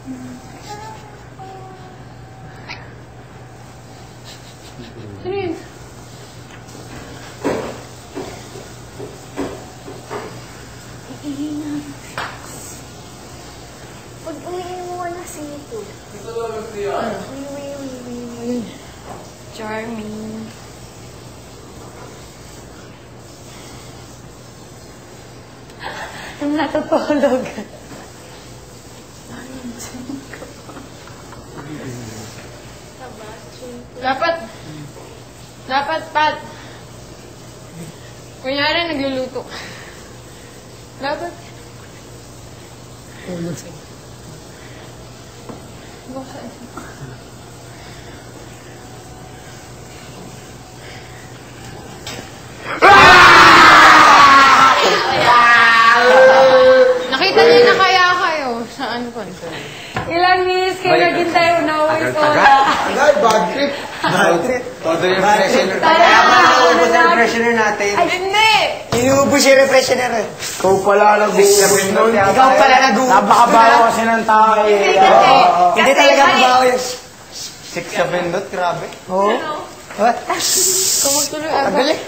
Ano yun? Pag umiin mo na sito. Charming. Natutulog. Dapat, Pat. Kunyari, nagluluto ka. Dapat. Bakit? Nakita niyo na kaya kayo sa ano ko? Ilang minutes kayo naghintay una-uwi ko. Agad, bad trip. Bad trip. Todo yung refreshener. Kaya maubos ang refreshener natin. Ay, hindi! Inuubos yung refreshener. Ikaw pala nag-uubos nun. Ikaw pala nag-uubos. Napakabawa kasi ng tao eh. Hindi kasi. Hindi talaga mabaho yun. 6-7 dot, grabe. Oo. What? Kung magtuloy, Ang galing.